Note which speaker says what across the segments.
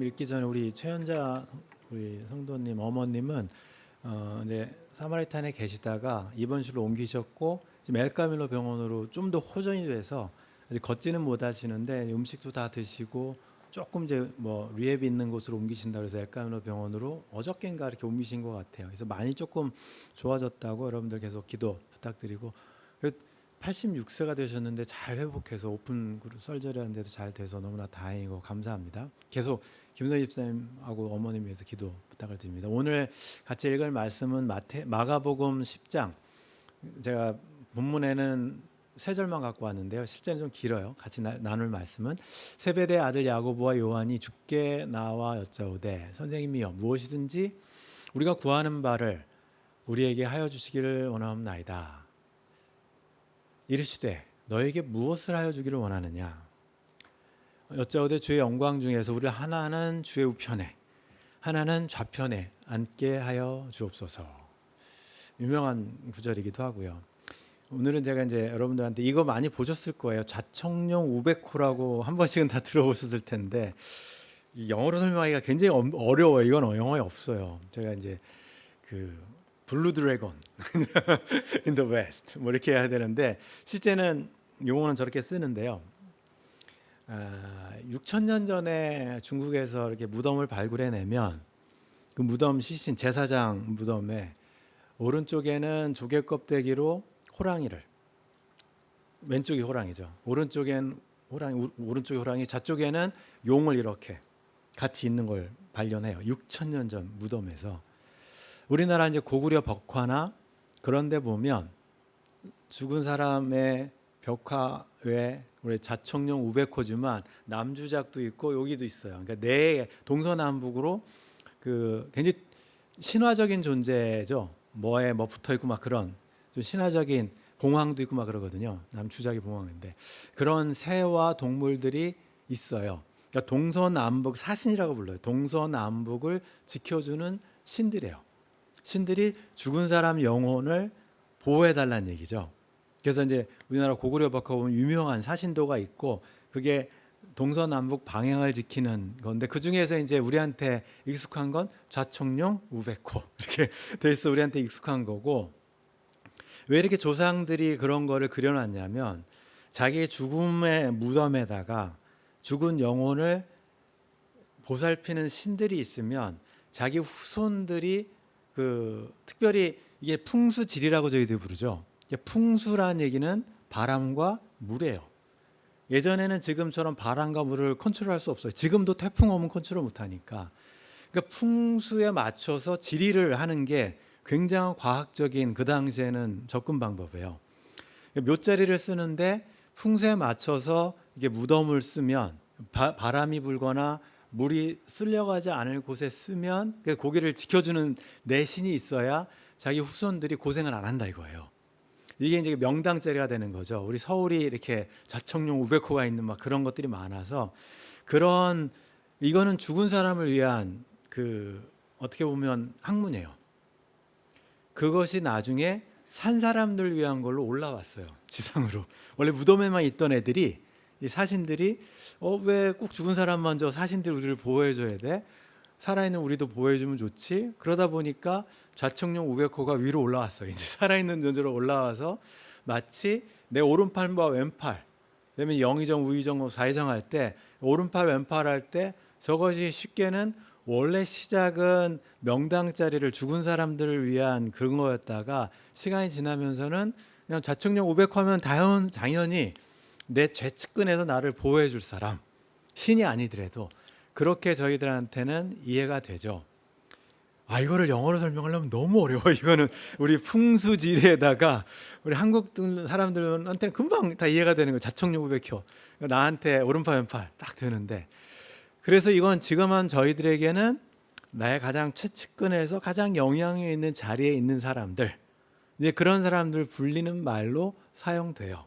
Speaker 1: 읽기 전에 우리 최연자 우리 성도님 어머님은 이제 사마리탄에 계시다가 입원실로 옮기셨고 지금 엘카밀로 병원으로 좀 더 호전이 돼서 아직 걷지는 못하시는데 음식도 다 드시고 조금 이제 뭐 리헵이 있는 곳으로 옮기신다 그래서 엘카밀로 병원으로 어저께인가 이렇게 옮기신 것 같아요. 그래서 많이 조금 좋아졌다고 여러분들 계속 기도 부탁드리고 86세가 되셨는데 잘 회복해서 오픈 그룹 설저리 하는데도 잘 돼서 너무나 다행이고 감사합니다. 계속 김선 집사님하고 어머님 위해서 기도 부탁을 드립니다. 오늘 같이 읽을 말씀은 마가복음 10장. 제가 본문에는 세 절만 갖고 왔는데요. 실제는 좀 길어요. 같이 나눌 말씀은 세베대 아들 야고보와 요한이 주께 나와 여짜오되 선생님이여 무엇이든지 우리가 구하는 바를 우리에게 하여 주시기를 원하옵나이다. 이르시되 너에게 무엇을 하여 주기를 원하느냐. 여짜오되 주의 영광 중에서 우리 하나는 주의 우편에 하나는 좌편에 앉게 하여 주옵소서. 유명한 구절이기도 하고요. 오늘은 제가 이제 여러분들한테 이거 많이 보셨을 거예요. 좌청룡 우베코라고 한 번씩은 다 들어보셨을 텐데 영어로 설명하기가 굉장히 어려워요. 이건 영어에 없어요. 제가 이제 그 블루 드래곤 in the west 뭐 이렇게 해야 되는데 실제는 용어는 저렇게 쓰는데요. 6,000년 전에 중국에서 이렇게 무덤을 발굴해내면 그 무덤 시신 제사장 무덤에 오른쪽에는 조개 껍데기로 호랑이를, 왼쪽이 호랑이죠. 오른쪽엔 호랑이, 오른쪽에 호랑이, 좌쪽에는 용을 이렇게 같이 있는 걸 발견해요. 6,000년 전 무덤에서. 우리나라 이제 고구려 벽화나 그런데 보면 죽은 사람의 벽화에 우리 자청룡 우베코지만 남주작도 있고 여기도 있어요. 그러니까 네 동서남북으로 그 굉장히 신화적인 존재죠. 뭐에 뭐 붙어 있고 막 그런 좀 신화적인 봉황도 있고 막 그러거든요. 남주작이 봉황인데 그런 새와 동물들이 있어요. 그러니까 동서남북 사신이라고 불러요. 동서남북을 지켜주는 신들이에요. 신들이 죽은 사람 영혼을 보호해 달라는 얘기죠. 그래서 이제 우리나라 고구려 벽화 보면 유명한 사신도가 있고 그게 동서남북 방향을 지키는 건데 그 중에서 이제 우리한테 익숙한 건 좌청룡 우베코 이렇게 돼 있어 우리한테 익숙한 거고 왜 이렇게 조상들이 그런 거를 그려놨냐면 자기의 죽음의 무덤에다가 죽은 영혼을 보살피는 신들이 있으면 자기 후손들이 그 특별히 이게 풍수질이라고 저희들이 부르죠. 풍수라는 얘기는 바람과 물이에요. 예전에는 지금처럼 바람과 물을 컨트롤할 수 없어요. 지금도 태풍 오면 컨트롤 못하니까. 그러니까 풍수에 맞춰서 지리를 하는 게 굉장히 과학적인 그 당시에는 접근 방법이에요. 묘자리를 쓰는데 풍수에 맞춰서 이게 무덤을 쓰면 바람이 불거나 물이 쓸려가지 않을 곳에 쓰면 고기를 지켜주는 내신이 있어야 자기 후손들이 고생을 안 한다 이거예요. 이게 이제 명당자리가 되는 거죠. 우리 서울이 이렇게 좌청룡 우베코가 있는 막 그런 것들이 많아서 그런 이거는 죽은 사람을 위한 그 어떻게 보면 학문이에요. 그것이 나중에 산 사람들 위한 걸로 올라왔어요. 지상으로. 원래 무덤에만 있던 애들이 이 사신들이 왜 꼭 죽은 사람만 저 사신들 우리를 보호해줘야 돼? 살아있는 우리도 보호해주면 좋지. 그러다 보니까 좌청룡 우베코가 위로 올라왔어요. 이제 살아있는 존재로 올라와서 마치 내 오른팔과 왼팔, 그다음에 영의정, 우의정, 좌의정 할 때 오른팔, 왼팔 할 때 저것이 쉽게는 원래 시작은 명당 자리를 죽은 사람들을 위한 그런 거였다가 시간이 지나면서는 그냥 좌청룡 우베코 하면 당연히 내 죄측근에서 나를 보호해 줄 사람, 신이 아니더라도 그렇게 저희들한테는 이해가 되죠. 이거를 영어로 설명하려면 너무 어려워. 이거는 우리 풍수지리에다가 우리 한국 사람들한테는 금방 다 이해가 되는 거예요. 좌청룡 우베코 나한테 오른팔 왼팔 딱 되는데 그래서 이건 지금은 저희들에게는 나의 가장 최측근에서 가장 영향이 있는 자리에 있는 사람들 이제 그런 사람들 불리는 말로 사용돼요.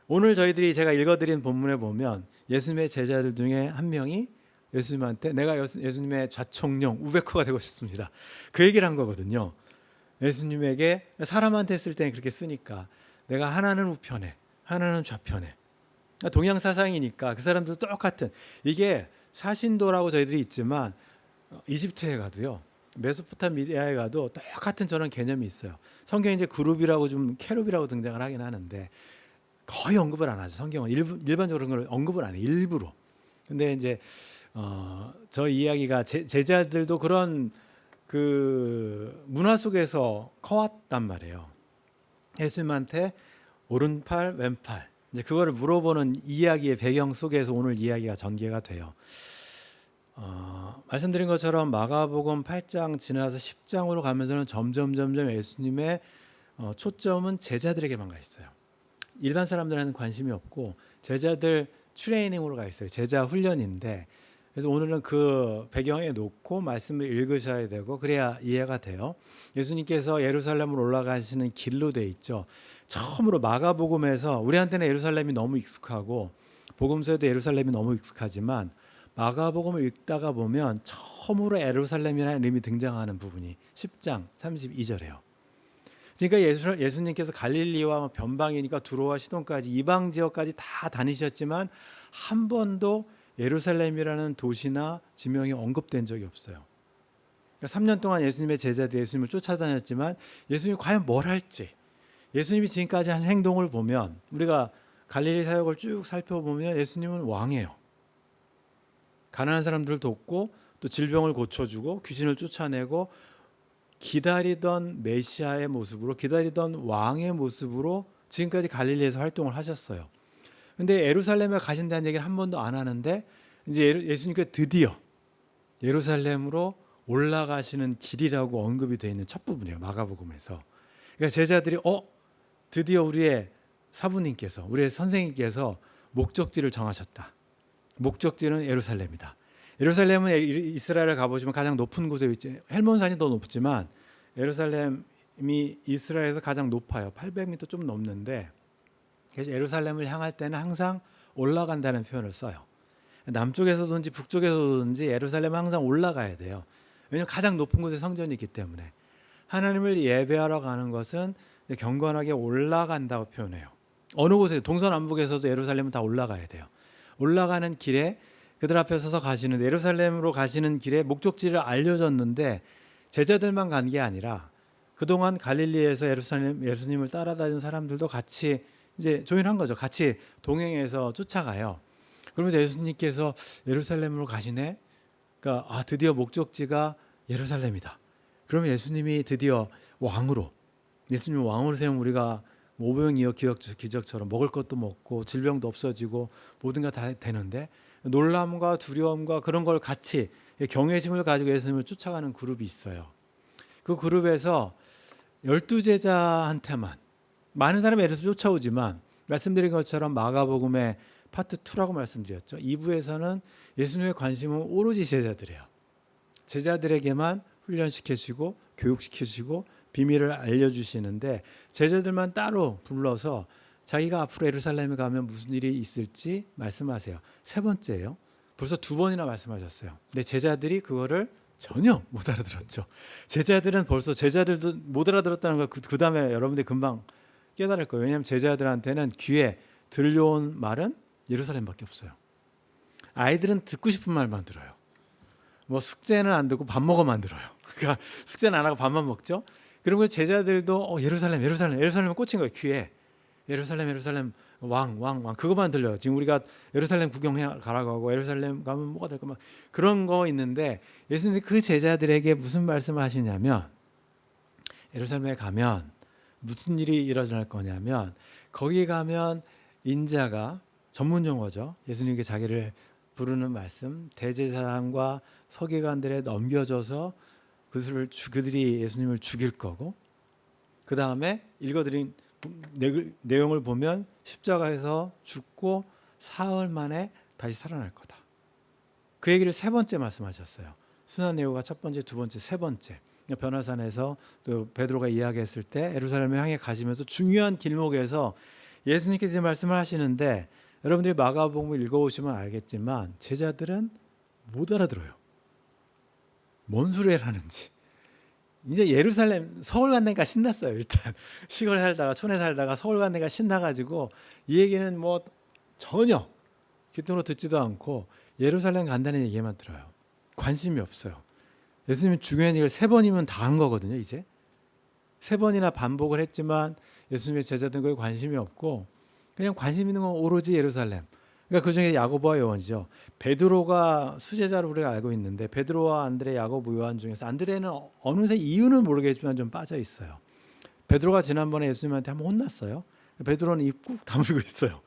Speaker 1: 오늘 저희들이 제가 읽어드린 본문에 보면 예수님의 제자들 중에 한 명이 예수님한테 내가 예수님의 좌청룡 우베코가 되고 싶습니다. 그 얘기를 한 거거든요. 예수님에게 사람한테 쓸 때는 그렇게 쓰니까 내가 하나는 우편에 하나는 좌편에 동양 사상이니까 그 사람들도 똑같은 이게 사신도라고 저희들이 있지만 이집트에 가도요, 메소포타미아에 가도 똑같은 저런 개념이 있어요. 성경에 이제 그룹이라고 좀 케룹이라고 등장을 하긴 하는데 거의 언급을 안 하죠. 성경은 일반적으로 그런 걸 언급을 안 해요. 일부러. 근데 이제 저 이야기가 제자들도 그런 그 문화 속에서 커왔단 말이에요. 예수님한테 오른팔 왼팔 이제 그거를 물어보는 이야기의 배경 속에서 오늘 이야기가 전개가 돼요. 말씀드린 것처럼 마가복음 8장 지나서 10장으로 가면서는 점점 예수님의 초점은 제자들에게만 가 있어요. 일반 사람들한테는 관심이 없고 제자들 트레이닝으로 가 있어요. 제자 훈련인데, 그래서 오늘은 그 배경에 놓고 말씀을 읽으셔야 되고 그래야 이해가 돼요. 예수님께서 예루살렘으로 올라가시는 길로 돼 있죠. 처음으로 마가복음에서 우리한테는 예루살렘이 너무 익숙하고 복음서에도 예루살렘이 너무 익숙하지만 마가복음을 읽다가 보면 처음으로 예루살렘이라는 이름이 등장하는 부분이 10장 32절이에요. 그러니까 예수님께서 갈릴리와 변방이니까 두로와 시돈까지 이방 지역까지 다 다니셨지만 한 번도 예루살렘이라는 도시나 지명이 언급된 적이 없어요. 그러니까 3년 동안 예수님의 제자들 예수님을 쫓아다녔지만 예수님이 과연 뭘 할지, 예수님이 지금까지 한 행동을 보면 우리가 갈릴리 사역을 쭉 살펴보면 예수님은 왕이에요. 가난한 사람들을 돕고 또 질병을 고쳐주고 귀신을 쫓아내고 기다리던 메시아의 모습으로, 기다리던 왕의 모습으로 지금까지 갈릴리에서 활동을 하셨어요. 근데 예루살렘에 가신다는 얘기를 한 번도 안 하는데 이제 예수님께서 드디어 예루살렘으로 올라가시는 길이라고 언급이 되어 있는 첫 부분이에요. 마가복음에서. 그러니까 제자들이 드디어 우리의 사부님께서, 우리의 선생님께서 목적지를 정하셨다. 목적지는 예루살렘이다. 예루살렘은 이스라엘을 가보시면 가장 높은 곳에 있지. 헬몬산이 더 높지만 예루살렘이 이스라엘에서 가장 높아요. 800m 좀 넘는데, 그래서 예루살렘을 향할 때는 항상 올라간다는 표현을 써요. 남쪽에서든지 북쪽에서든지 예루살렘은 항상 올라가야 돼요. 왜냐하면 가장 높은 곳에 성전이 있기 때문에. 하나님을 예배하러 가는 것은 경건하게 올라간다고 표현해요. 어느 곳에 동서남북에서도 예루살렘은 다 올라가야 돼요. 올라가는 길에 그들 앞에 서서 가시는데, 예루살렘으로 가시는 길에 목적지를 알려줬는데 제자들만 간 게 아니라 그동안 갈릴리에서 예수님을 따라다니는 사람들도 같이 이제 조인한 거죠. 같이 동행해서 쫓아가요. 그러면서 예수님께서 예루살렘으로 가시네. 그러니까 드디어 목적지가 예루살렘이다. 그러면 예수님이 드디어 왕으로, 예수님 왕으로 세우면 우리가 오병이어 기적처럼 먹을 것도 먹고 질병도 없어지고 모든 게 다 되는데, 놀람과 두려움과 그런 걸 같이 경외심을 가지고 예수님을 쫓아가는 그룹이 있어요. 그 그룹에서 12제자한테만 많은 사람이 예수님을 쫓아오지만 말씀드린 것처럼 마가복음의 파트 2라고 말씀드렸죠. 2부에서는 예수님의 관심은 오로지 제자들이에요. 제자들에게만 훈련시키시고 교육시키시고 비밀을 알려주시는데 제자들만 따로 불러서 자기가 앞으로 예루살렘에 가면 무슨 일이 있을지 말씀하세요. 세 번째예요. 벌써 2번이나 말씀하셨어요. 근데 제자들이 그거를 전혀 못 알아들었죠. 제자들은 벌써 제자들도 못 알아들었다는 걸 그 다음에 여러분들이 금방 깨달을 거예요. 왜냐하면 제자들한테는 귀에 들려온 말은 예루살렘밖에 없어요. 아이들은 듣고 싶은 말만 들어요. 뭐 숙제는 안 듣고 밥 먹어만 들어요. 그러니까 숙제는 안 하고 밥만 먹죠. 그리고 제자들도 예루살렘에 꽂힌 거예요. 귀에 예루살렘 왕 그것만 들려요. 지금 우리가 예루살렘 구경해 가라고 하고 예루살렘 가면 뭐가 될까 막 그런 거 있는데, 예수님이 그 제자들에게 무슨 말씀을 하시냐면 예루살렘에 가면 무슨 일이 일어날 거냐면 거기 가면 인자가, 전문 용어죠. 예수님께 자기를 부르는 말씀, 대제사장과 서기관들에 넘겨져서 그들이 예수님을 죽일 거고, 그 다음에 읽어드린 내용을 보면 십자가에서 죽고 사흘 만에 다시 살아날 거다. 그 얘기를 세 번째 말씀하셨어요. 순환예후가 첫 번째, 두 번째, 세 번째. 변화산에서 또 베드로가 이야기했을 때 예루살렘을 향해 가시면서 중요한 길목에서 예수님께서 말씀을 하시는데, 여러분들이 마가복음을 읽어보시면 알겠지만 제자들은 못 알아들어요. 뭔 소리를 하는지. 이제 예루살렘, 서울 간다니까 신났어요. 일단 시골에 살다가 촌에 살다가 서울 간다니까 신나가지고 이 얘기는 뭐 전혀 귀등으로 듣지도 않고 예루살렘 간다는 얘기만 들어요. 관심이 없어요. 예수님이 중요한 얘기를 3번이면 다 한 거거든요. 이제 3번이나 반복을 했지만 예수님의 제자들은 거에 관심이 없고 그냥 관심 있는 건 오로지 예루살렘. 그러니까 그중에 야고보와 요한이죠. 베드로가 수제자로 우리가 알고 있는데 베드로와 안드레, 야고보, 요한 중에서 안드레는 어느새 이유는 모르겠지만 좀 빠져 있어요. 베드로가 지난번에 예수님한테 한번 혼났어요. 베드로는 입 꾹 다물고 있어요.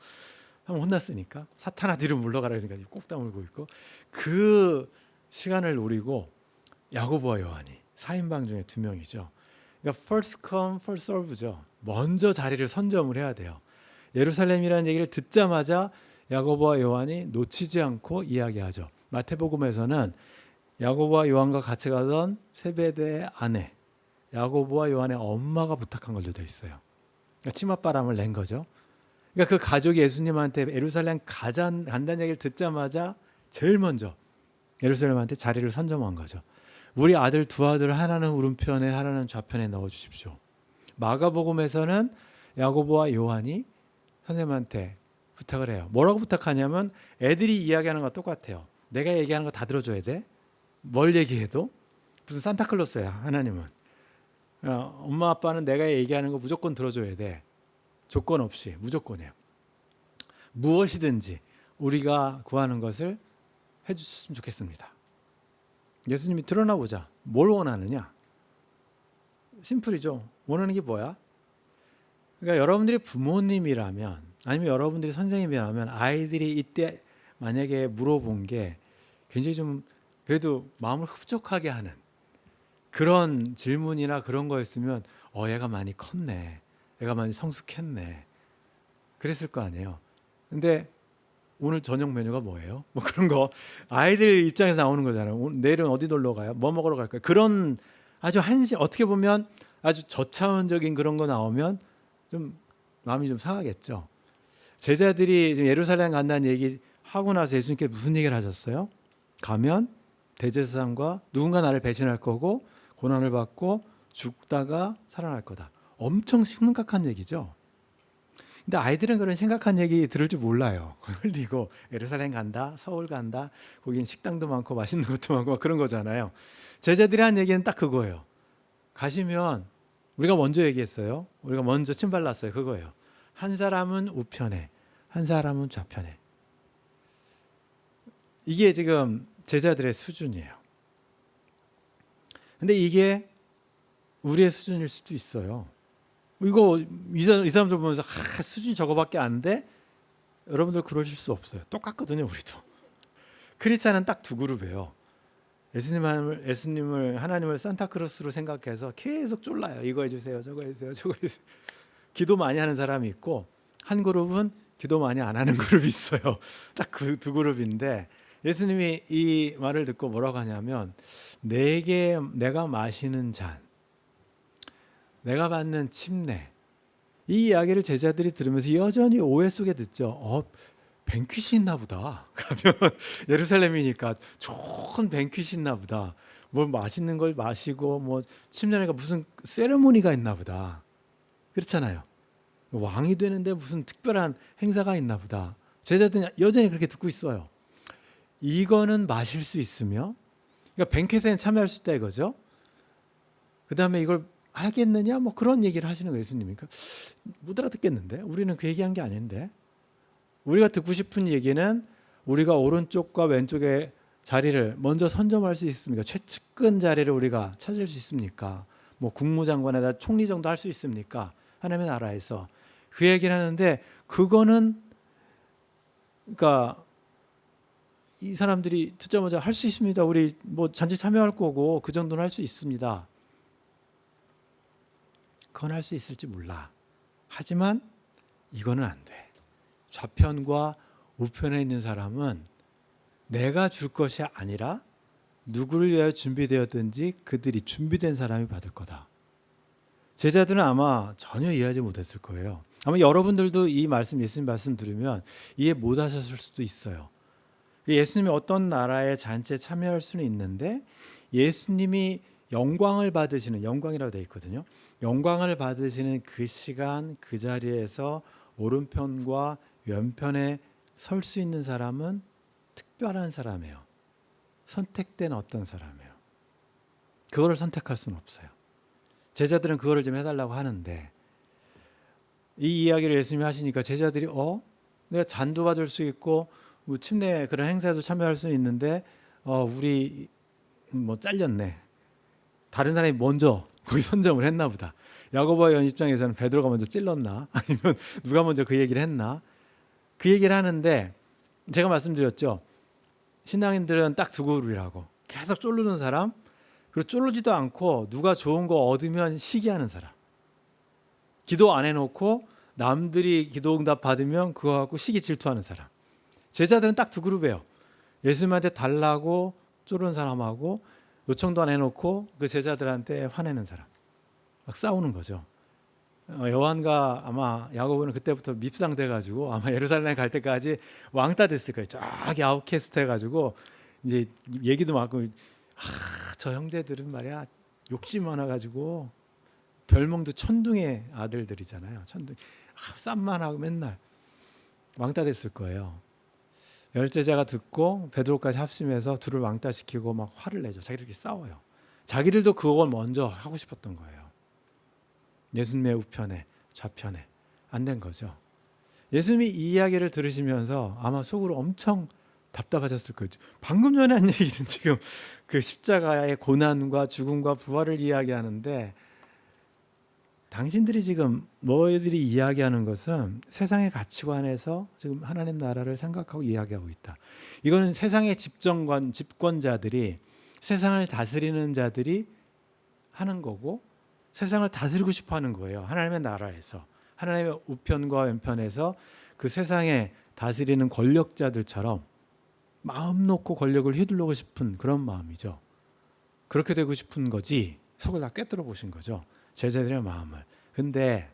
Speaker 1: 한번 혼났으니까 사탄아 뒤로 물러가라 그러니까 입 꾹 다물고 있고 그 시간을 노리고 야고보와 요한이 4인방 중에 2명이죠. 그러니까 first come, first serve죠. 먼저 자리를 선점을 해야 돼요. 예루살렘이라는 얘기를 듣자마자 야고보와 요한이 놓치지 않고 이야기하죠. 마태복음에서는 야고보와 요한과 같이 가던 세베대의 아내 야고보와 요한의 엄마가 부탁한 걸로 되어 있어요. 그러니까 치맛바람을 낸 거죠. 그러니까 그 가족이 예수님한테 예루살렘 간다는 얘기를 듣자마자 제일 먼저 예루살렘한테 자리를 선점한 거죠. 우리 아들 2아들 하나는 오른편에 하나는 좌편에 넣어주십시오. 마가복음에서는 야고보와 요한이 선생님한테 부탁을 해요. 뭐라고 부탁하냐면 애들이 이야기하는 거 똑같아요. 내가 얘기하는 거 다 들어줘야 돼. 뭘 얘기해도 무슨 산타클로스야 하나님은. 엄마 아빠는 내가 얘기하는 거 무조건 들어줘야 돼. 조건 없이 무조건이에요. 무엇이든지 우리가 구하는 것을 해주셨으면 좋겠습니다. 예수님이 드러나 보자. 뭘 원하느냐? 심플이죠. 원하는 게 뭐야? 그러니까 여러분들이 부모님이라면 아니면 여러분들이 선생님이라면 아이들이 이때 만약에 물어본 게 굉장히 좀 그래도 마음을 흡족하게 하는 그런 질문이나 그런 거였으면 얘가 많이 컸네. 얘가 많이 성숙했네. 그랬을 거 아니에요. 근데 오늘 저녁 메뉴가 뭐예요? 뭐 그런 거 아이들 입장에서 나오는 거잖아요. 오늘, 내일은 어디 놀러 가요? 뭐 먹으러 갈까요? 그런 아주 어떻게 보면 아주 저차원적인 그런 거 나오면 좀 마음이 좀 상하겠죠. 제자들이 예루살렘 간다는 얘기 하고 나서 예수님께 무슨 얘기를 하셨어요? 가면 대제사장과 누군가 나를 배신할 거고 고난을 받고 죽다가 살아날 거다. 엄청 심각한 얘기죠. 근데 아이들은 그런 심각한 얘기 들을 줄 몰라요. 흘리고 예루살렘 간다, 서울 간다, 거긴 식당도 많고 맛있는 것도 많고 그런 거잖아요. 제자들이 한 얘기는 딱 그거예요. 가시면 우리가 먼저 얘기했어요. 우리가 먼저 침 발랐어요. 그거예요. 한 사람은 우편에, 한 사람은 좌편에. 이게 지금 제자들의 수준이에요. 근데 이게 우리의 수준일 수도 있어요. 이거 이 사람들 보면서 수준이 저거밖에 안 돼? 여러분들 그러실 수 없어요. 똑같거든요. 우리도. 크리스찬은 딱 2그룹이에요. 예수님을 하나님을 산타크로스로 생각해서 계속 쫄라요. 이거 해주세요. 저거 해주세요. 저거 해주세요. 기도 많이 하는 사람이 있고 한 그룹은 기도 많이 안 하는 그룹이 있어요. 딱 그 2그룹인데 예수님이 이 말을 듣고 뭐라고 하냐면 내가 마시는 잔 내가 받는 침례 이 이야기를 제자들이 들으면서 여전히 오해 속에 듣죠. 뱅퀴시 있나 보다. 가면 예루살렘이니까 좋은 뱅퀴시 있나 보다. 뭘 맛있는 걸 마시고 뭐 침례가 무슨 세레모니가 있나 보다. 그렇잖아요. 왕이 되는데 무슨 특별한 행사가 있나 보다. 제자들은 여전히 그렇게 듣고 있어요. 이거는 마실 수 있으며 그러니까 뱅퀴시에 참여할 수 있다 이거죠. 그 다음에 이걸 하겠느냐 뭐 그런 얘기를 하시는 거예요. 예수님이니까 못 알아듣겠는데 우리는 그 얘기한 게 아닌데 우리가 듣고 싶은 얘기는 우리가 오른쪽과 왼쪽의 자리를 먼저 선점할 수 있습니까? 최측근 자리를 우리가 찾을 수 있습니까? 뭐 국무장관에다 총리 정도 할 수 있습니까? 하나님의 나라에서 그 얘기를 하는데 그거는 그러니까 이 사람들이 듣자마자 할 수 있습니다. 우리 뭐 잔치 참여할 거고 그 정도는 할 수 있습니다. 그건 할 수 있을지 몰라. 하지만 이거는 안 돼. 좌편과 우편에 있는 사람은 내가 줄 것이 아니라 누구를 위하여 준비되었든지 그들이 준비된 사람이 받을 거다. 제자들은 아마 전혀 이해하지 못했을 거예요. 아마 여러분들도 이 말씀, 예수님 말씀 들으면 이해 못 하셨을 수도 있어요. 예수님이 어떤 나라의 잔치에 참여할 수는 있는데 예수님이 영광을 받으시는, 영광이라고 되어 있거든요. 영광을 받으시는 그 시간 그 자리에서 오른편과 왼편에 설 수 있는 사람은 특별한 사람이에요. 선택된 어떤 사람이에요. 그거를 선택할 수는 없어요. 제자들은 그거를 좀 해달라고 하는데 이 이야기를 예수님이 하시니까 제자들이 내가 잔도 받을 수 있고 뭐 침례 그런 행사에도 참여할 수는 있는데 우리 뭐 잘렸네. 다른 사람이 먼저 거기 선점을 했나 보다. 야고보와 요한 입장에서는 베드로가 먼저 찔렀나? 아니면 누가 먼저 그 얘기를 했나? 그 얘기를 하는데 제가 말씀드렸죠. 신앙인들은 딱 두 그룹이라고. 계속 쫄르는 사람, 그리고 쫄르지도 않고 누가 좋은 거 얻으면 시기하는 사람. 기도 안 해놓고 남들이 기도 응답 받으면 그거 갖고 시기 질투하는 사람. 제자들은 딱 두 그룹이에요. 예수님한테 달라고 쫄르는 사람하고 요청도 안 해놓고 그 제자들한테 화내는 사람. 막 싸우는 거죠. 요한과 아마 야고보는 그때부터 밉상돼가지고 아마 예루살렘 갈 때까지 왕따 됐을 거예요. 저기 아웃캐스트 해가지고 이제 얘기도 많고 저 형제들은 말이야 욕심 많아가지고 별명도 천둥의 아들들이잖아요. 천둥 쌈만하고 맨날 왕따 됐을 거예요. 열제자가 듣고 베드로까지 합심해서 둘을 왕따시키고 막 화를 내죠. 자기들끼리 싸워요. 자기들도 그걸 먼저 하고 싶었던 거예요. 예수님의 우편에 좌편에 안 된 거죠. 예수님이 이 이야기를 들으시면서 아마 속으로 엄청 답답하셨을 거예요. 방금 전에 한 얘기는 지금 그 십자가의 고난과 죽음과 부활을 이야기하는데 당신들이 지금 너희들이 이야기하는 것은 세상의 가치관에서 지금 하나님 나라를 생각하고 이야기하고 있다. 이거는 세상의 집권자들이 세상을 다스리는 자들이 하는 거고 세상을 다스리고 싶어 하는 거예요. 하나님의 나라에서 하나님의 우편과 왼편에서 그 세상에 다스리는 권력자들처럼 마음 놓고 권력을 휘둘르고 싶은 그런 마음이죠. 그렇게 되고 싶은 거지 속을 다 꿰뚫어 보신 거죠. 제자들의 마음을. 근데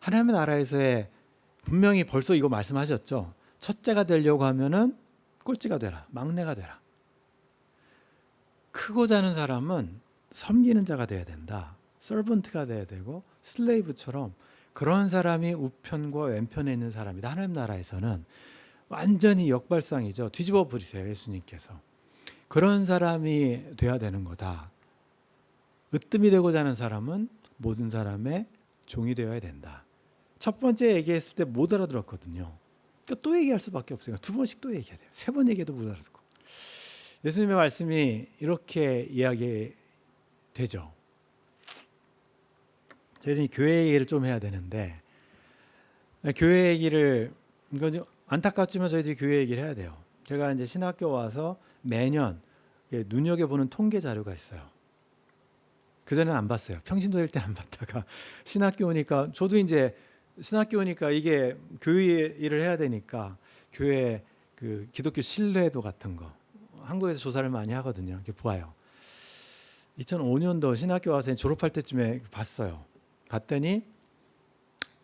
Speaker 1: 하나님의 나라에서의 분명히 벌써 이거 말씀하셨죠. 첫째가 되려고 하면은 꼴찌가 되라. 막내가 되라. 크고 자는 사람은 섬기는 자가 돼야 된다. 서번트가 돼야 되고 슬레이브처럼 그런 사람이 우편과 왼편에 있는 사람이다. 하나님 나라에서는 완전히 역발상이죠. 뒤집어 버리세요. 예수님께서. 그런 사람이 돼야 되는 거다. 으뜸이 되고자 하는 사람은 모든 사람의 종이 되어야 된다. 첫 번째 얘기했을 때 못 알아들었거든요. 그러니까 또 얘기할 수밖에 없어요. 두 번씩 또 얘기해야 돼요. 세 번 얘기해도 못 알아듣고. 예수님의 말씀이 이렇게 이야기되죠. 저희들이 교회 얘기를 좀 해야 되는데 교회 얘기를 이건 좀 안타깝지만 저희들이 교회 얘기를 해야 돼요. 제가 이제 신학교 와서 매년 눈여겨보는 통계 자료가 있어요. 그전에는 안 봤어요. 평신도일 때는 안 봤다가 신학교 오니까 저도 이제 신학교 오니까 이게 교회 일을 해야 되니까 교회 그 기독교 신뢰도 같은 거 한국에서 조사를 많이 하거든요. 이렇게 보아요. 2005년도 신학교 와서 졸업할 때쯤에 봤어요. 봤더니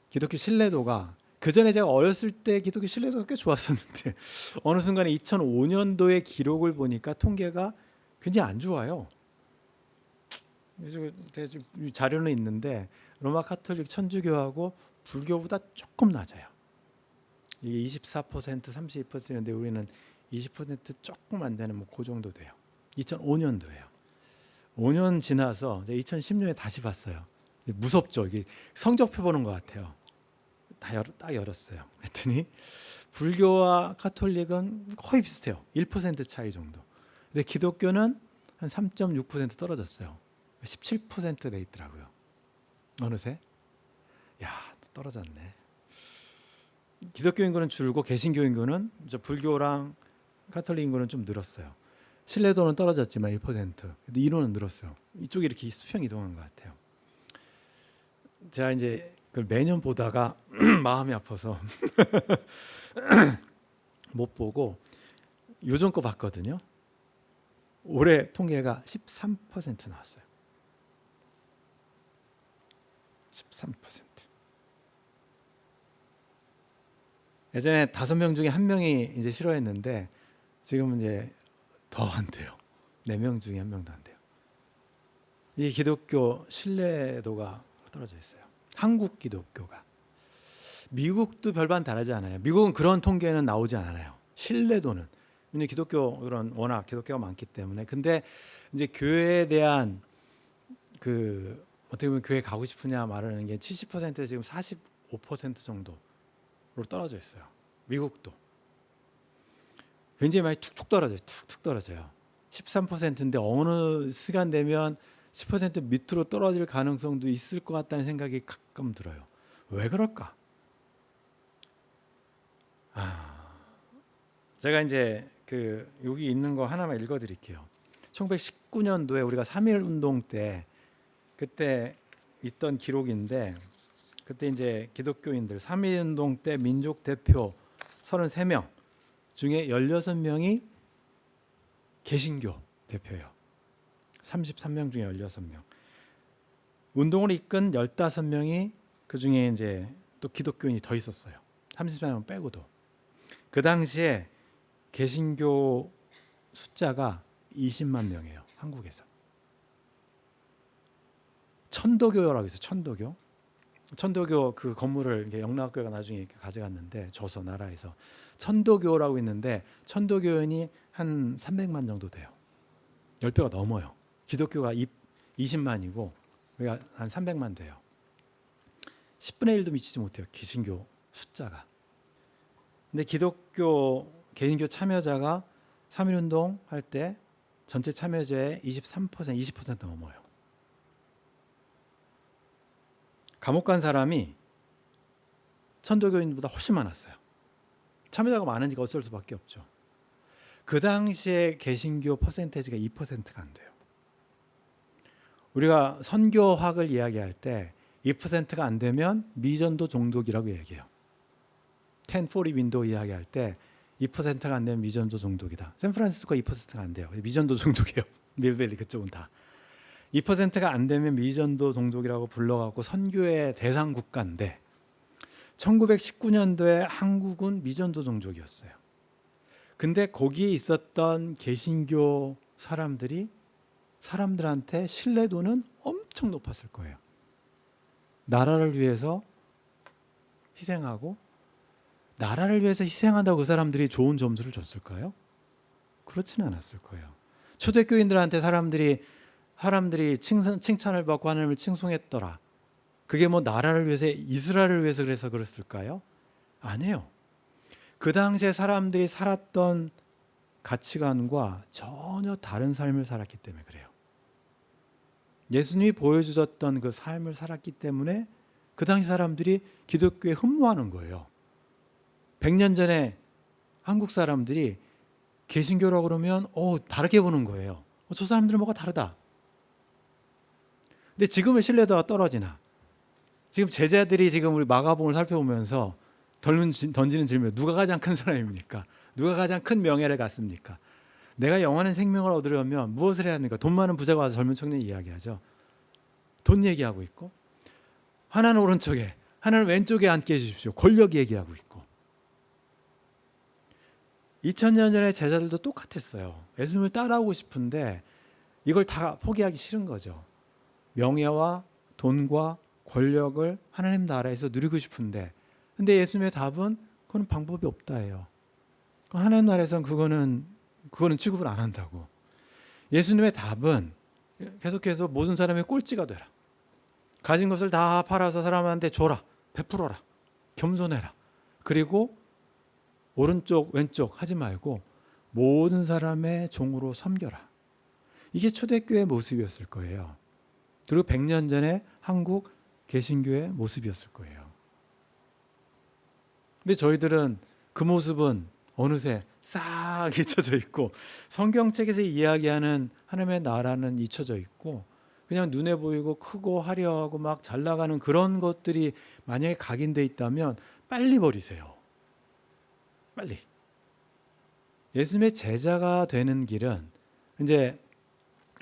Speaker 1: 기독교 신뢰도가 그전에 제가 어렸을 때 기독교 신뢰도가 꽤 좋았었는데 어느 순간에 2005년도의 기록을 보니까 통계가 굉장히 안 좋아요. 그래서 자료는 있는데 로마 카톨릭 천주교하고 불교보다 조금 낮아요. 이게 24%, 32%인데 우리는 20% 조금 안 되는 그 정도 돼요. 2005년도예요. 5년 지나서 2010년에 다시 봤어요. 무섭죠. 이게 성적표 보는 것 같아요. 딱 열었어요. 그랬더니 불교와 카톨릭은 거의 비슷해요. 1% 차이 정도. 근데 기독교는 한 3.6% 떨어졌어요. 17% 돼 있더라고요. 어느새 떨어졌네. 기독교 인구는 줄고 개신교 인구는 불교랑 카톨릭 인구는 좀 늘었어요. 신뢰도는 떨어졌지만 1%. 근데 인원은 늘었어요. 이쪽이 이렇게 수평 이동한 것 같아요. 제가 이제 그걸 매년 보다가 마음이 아파서 못 보고 요즘 거 봤거든요. 올해 통계가 13% 나왔어요. 13%. 예전에 5명 중에 1명이 이제 싫어했는데 지금은 이제 더 안 돼요. 4명 중에 1명도 안 돼요. 이 기독교 신뢰도가 떨어져 있어요. 한국 기독교가. 미국도 별반 다르지 않아요. 미국은 그런 통계는 나오지 않아요. 신뢰도는. 왜냐하면 기독교 그런 워낙 기독교가 많기 때문에. 근데 이제 교회에 대한 그 어떻게 보면 교회 가고 싶으냐 말하는 게 70%에서 지금 45% 정도로 떨어져 있어요. 미국도 굉장히 많이 툭툭 떨어져요. 툭툭 떨어져요. 13%인데 어느 시간 되면 10% 밑으로 떨어질 가능성도 있을 것 같다는 생각이 가끔 들어요. 왜 그럴까? 제가 이제 그 여기 있는 거 하나만 읽어드릴게요. 1919년도에 우리가 3.1운동 때 그때 있던 기록인데, 그때 이제 기독교인들 3.1운동 때 민족 대표 33명 중에 16명이 개신교 대표예요. 33명 중에 16명. 운동을 이끈 15명이 그 중에 이제 또 기독교인이 더 있었어요. 33명 빼고도. 그 당시에 개신교 숫자가 20만 명이에요. 한국에서. 천도교라고 해서 천도교 그 건물을 영락교회가 나중에 가져갔는데 줘서 나라에서 천도교라고 있는데 천도교인이 한 300만 정도 돼요. 10배가 넘어요. 기독교가 20만이고 우리가 한 300만 돼요. 10분의 1도 미치지 못해요. 개신교 숫자가. 근데 기독교 개신교 참여자가 3.1운동 할 때 전체 참여자의 23%, 20% 넘어요. 감옥 간 사람이 천도교인보다 훨씬 많았어요. 참여자가 많으니까 어쩔 수밖에 없죠. 그 당시에 개신교 퍼센테이지가 2%가 안 돼요. 우리가 선교학을 이야기할 때 2%가 안 되면 미전도 종독이라고 얘기해요. 1040 윈도우 이야기할 때 2%가 안 되면 미전도 종독이다. 샌프란시스코가 2%가 안 돼요. 미전도 종독이에요. 밀밸리 그쪽은 다. 2%가 안 되면 미전도 종독이라고 불러갖고 선교의 대상 국가인데 1919년도에 한국은 미전도 종족이었어요. 근데 거기에 있었던 개신교 사람들한테 신뢰도는 엄청 높았을 거예요. 나라를 위해서 희생하고, 나라를 위해서 희생한다고 그 사람들이 좋은 점수를 줬을까요? 그렇지는 않았을 거예요. 초대교인들한테 사람들이 칭찬을 받고 하나님을 칭송했더라. 그게 뭐 나라를 위해서, 이스라엘을 위해서 그래서 그랬을까요? 아니에요. 그 당시에 사람들이 살았던 가치관과 전혀 다른 삶을 살았기 때문에 그래요. 예수님이 보여주셨던 그 삶을 살았기 때문에 그 당시 사람들이 기독교에 흠모하는 거예요. 100년 전에 한국 사람들이 개신교라고 그러면 다르게 보는 거예요. 저 사람들은 뭐가 다르다. 근데 지금은 신뢰도가 떨어지나? 지금 제자들이 지금 우리 마가복음을 살펴보면서 던지는 질문, 누가 가장 큰 사람입니까? 누가 가장 큰 명예를 갖습니까? 내가 영원한 생명을 얻으려면 무엇을 해야 합니까? 돈 많은 부자가 와서 젊은 청년이 이야기하죠. 돈 얘기하고 있고, 하나는 오른쪽에, 하나는 왼쪽에 앉게 해주십시오. 권력 얘기하고 있고. 2000년 전에 제자들도 똑같았어요. 예수님을 따라오고 싶은데 이걸 다 포기하기 싫은 거죠. 명예와 돈과 권력을 하나님 나라에서 누리고 싶은데, 근데 예수님의 답은 그건 방법이 없다예요. 하나님 나라에서는 그거는 취급을 안 한다고. 예수님의 답은 계속해서 모든 사람의 꼴찌가 되라. 가진 것을 다 팔아서 사람한테 줘라. 베풀어라. 겸손해라. 그리고 오른쪽 왼쪽 하지 말고 모든 사람의 종으로 섬겨라. 이게 초대교회의 모습이었을 거예요. 그리고 100년 전에 한국 개신교의 모습이었을 거예요. 근데 저희들은 그 모습은 어느새 싹 잊혀져 있고, 성경책에서 이야기하는 하나님의 나라는 잊혀져 있고, 그냥 눈에 보이고 크고 화려하고 막 잘 나가는 그런 것들이 만약에 각인돼 있다면 빨리 버리세요. 빨리. 예수님의 제자가 되는 길은, 이제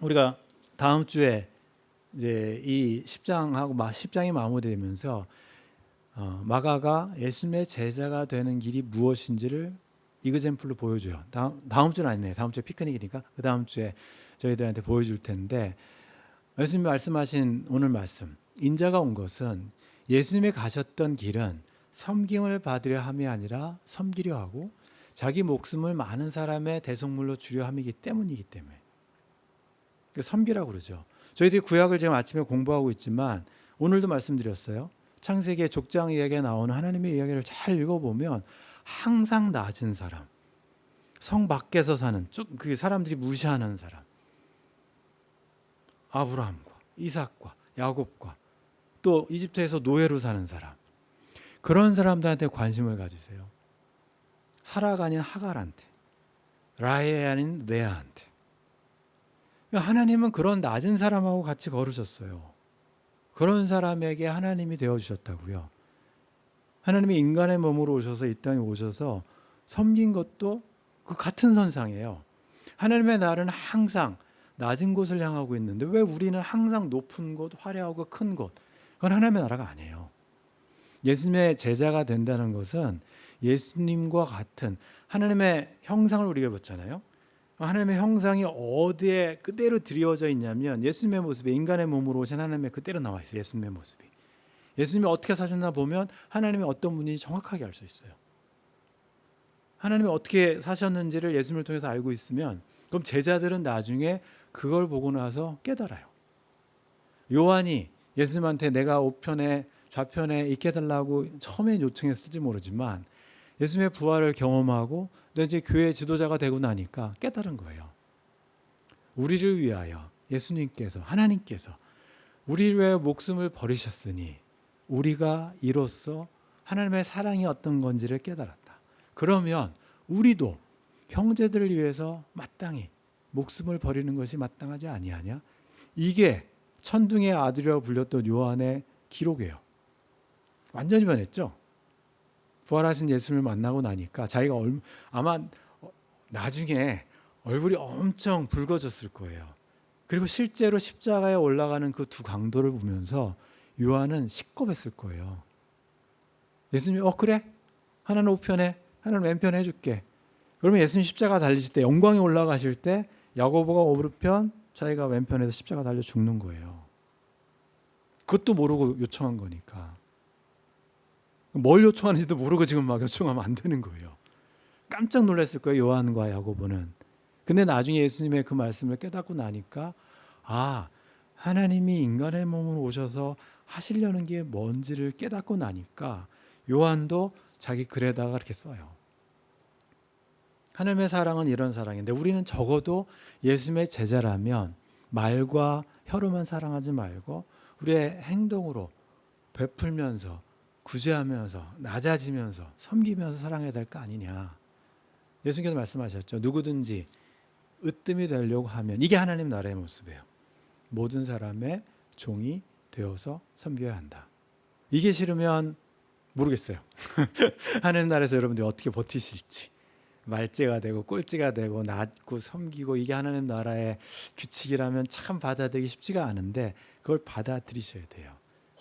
Speaker 1: 우리가 다음 주에 이제 이 10장이 마무리되면서 마가가 예수님의 제자가 되는 길이 무엇인지를 이그젬플로 보여줘요. 다음 주는 아니네요. 다음 주에 피크닉이니까 그 다음 주에 저희들한테 보여줄 텐데, 예수님이 말씀하신 오늘 말씀, 인자가 온 것은, 예수님이 가셨던 길은 섬김을 받으려 함이 아니라 섬기려 하고 자기 목숨을 많은 사람의 대속물로 주려 함이기 때문이기 때문에 섬기라고 그러죠. 저희들이 구약을 지금 아침에 공부하고 있지만 오늘도 말씀드렸어요. 창세기의 족장 이야기에 나오는 하나님의 이야기를 잘 읽어보면 항상 낮은 사람, 성 밖에서 사는 그 사람들이 무시하는 사람, 아브라함과 이삭과 야곱과 또 이집트에서 노예로 사는 사람, 그런 사람들한테 관심을 가지세요. 사라가 아닌 하갈한테, 라헬이 아닌 레아한테. 하나님은 그런 낮은 사람하고 같이 걸으셨어요. 그런 사람에게 하나님이 되어주셨다고요. 하나님이 인간의 몸으로 오셔서 이 땅에 오셔서 섬긴 것도 그 같은 선상이에요. 하나님의 나라는 항상 낮은 곳을 향하고 있는데 왜 우리는 항상 높은 곳, 화려하고 큰 곳, 그건 하나님의 나라가 아니에요. 예수님의 제자가 된다는 것은 예수님과 같은 하나님의 형상을 우리가 봤잖아요. 하나님의 형상이 어디에 그대로 드리워져 있냐면 예수님의 모습에, 인간의 몸으로 오신 하나님의 그대로 나와 있어요. 예수님의 모습이. 예수님이 어떻게 사셨나 보면 하나님이 어떤 분인지 정확하게 알 수 있어요. 하나님이 어떻게 사셨는지를 예수님을 통해서 알고 있으면 그럼 제자들은 나중에 그걸 보고 나서 깨달아요. 요한이 예수님한테 내가 우편에 좌편에 있게 해달라고 처음에 요청했을지 모르지만 예수님의 부활을 경험하고 또 이제 교회 지도자가 되고 나니까 깨달은 거예요. 우리를 위하여 예수님께서, 하나님께서 우리를 위하여 목숨을 버리셨으니 우리가 이로써 하나님의 사랑이 어떤 건지를 깨달았다. 그러면 우리도 형제들을 위해서 마땅히 목숨을 버리는 것이 마땅하지 아니하냐? 이게 천둥의 아들이라고 불렸던 요한의 기록이에요. 완전히 변했죠. 부활하신 예수님을 만나고 나니까 자기가 아마 나중에 얼굴이 엄청 붉어졌을 거예요. 그리고 실제로 십자가에 올라가는 그 두 강도를 보면서 요한은 식겁했을 거예요. 예수님이 그래? 하나는 우편에 하나는 왼편에 해줄게. 그러면 예수님 십자가 달리실 때 영광에 올라가실 때 야고보가 오른편, 자기가 왼편에서 십자가 달려 죽는 거예요. 그것도 모르고 요청한 거니까. 뭘 요청하는지도 모르고 지금 막 요청하면 안 되는 거예요. 깜짝 놀랐을 거예요, 요한과 야고보는. 근데 나중에 예수님의 그 말씀을 깨닫고 나니까 하나님이 인간의 몸으로 오셔서 하시려는 게 뭔지를 깨닫고 나니까 요한도 자기 글에다가 이렇게 써요. 하나님의 사랑은 이런 사랑인데 우리는 적어도 예수님의 제자라면 말과 혀로만 사랑하지 말고 우리의 행동으로 베풀면서 구제하면서 낮아지면서 섬기면서 사랑해야 될 거 아니냐. 예수님께서 말씀하셨죠. 누구든지 으뜸이 되려고 하면 이게 하나님 나라의 모습이에요. 모든 사람의 종이 되어서 섬겨야 한다. 이게 싫으면 모르겠어요. 하나님 나라에서 여러분들이 어떻게 버티실지. 말재가 되고 꼴찌가 되고 낮고 섬기고 이게 하나님 나라의 규칙이라면 참 받아들이기 쉽지가 않은데 그걸 받아들이셔야 돼요.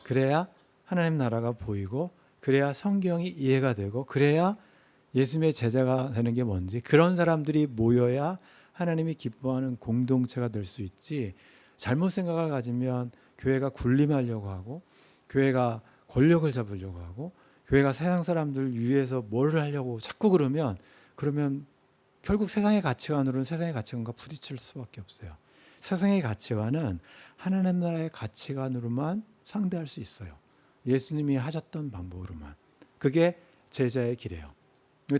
Speaker 1: 그래야 하나님 나라가 보이고 그래야 성경이 이해가 되고 그래야 예수님의 제자가 되는 게 뭔지 그런 사람들이 모여야 하나님이 기뻐하는 공동체가 될 수 있지. 잘못 생각을 가지면 교회가 군림하려고 하고 교회가 권력을 잡으려고 하고 교회가 세상 사람들 위해서 뭘 하려고 자꾸 그러면 결국 세상의 가치관으로는 세상의 가치관과 부딪힐 수밖에 없어요. 세상의 가치관은 하나님 나라의 가치관으로만 상대할 수 있어요. 예수님이 하셨던 방법으로만. 그게 제자의 길이에요.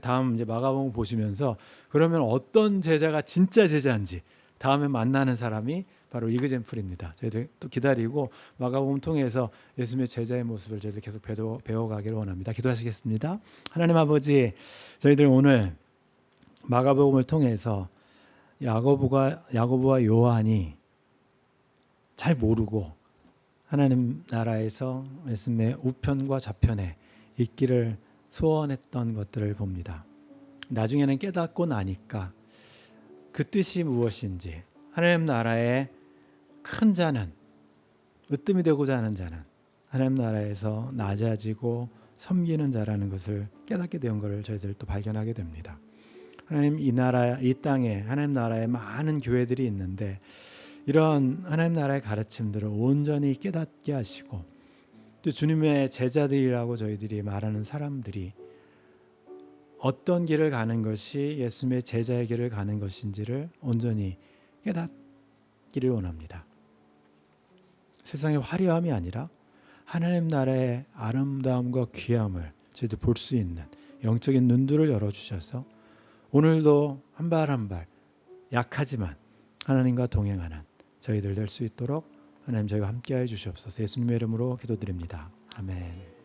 Speaker 1: 다음 이제 마가복음 보시면서 그러면 어떤 제자가 진짜 제자인지 다음에 만나는 사람이 바로 이그젠플입니다. 저희들 또 기다리고 마가복음 통해서 예수님의 제자의 모습을 저희들 계속 배워가기를 원합니다. 기도하시겠습니다. 하나님 아버지, 저희들 오늘 마가복음을 통해서 야고보와 요한이 잘 모르고 하나님 나라에서 예수님의 우편과 좌편에 있기를 소원했던 것들을 봅니다. 나중에는 깨닫고 나니까 그 뜻이 무엇인지, 하나님 나라의 큰 자는, 으뜸이 되고자 하는 자는 하나님 나라에서 낮아지고 섬기는 자라는 것을 깨닫게 된 것을 저희들 또 발견하게 됩니다. 하나님, 이 땅에 하나님 나라에 많은 교회들이 있는데 이런 하나님 나라의 가르침들을 온전히 깨닫게 하시고 또 주님의 제자들이라고 저희들이 말하는 사람들이 어떤 길을 가는 것이 예수님의 제자의 길을 가는 것인지를 온전히 깨닫기를 원합니다. 세상의 화려함이 아니라 하나님 나라의 아름다움과 귀함을 저희도 볼 수 있는 영적인 눈들을 열어주셔서 오늘도 한 발 한 발 약하지만 하나님과 동행하는 저희들 될 수 있도록 하나님 저희와 함께하여 주시옵소서. 예수님의 이름으로 기도드립니다. 아멘.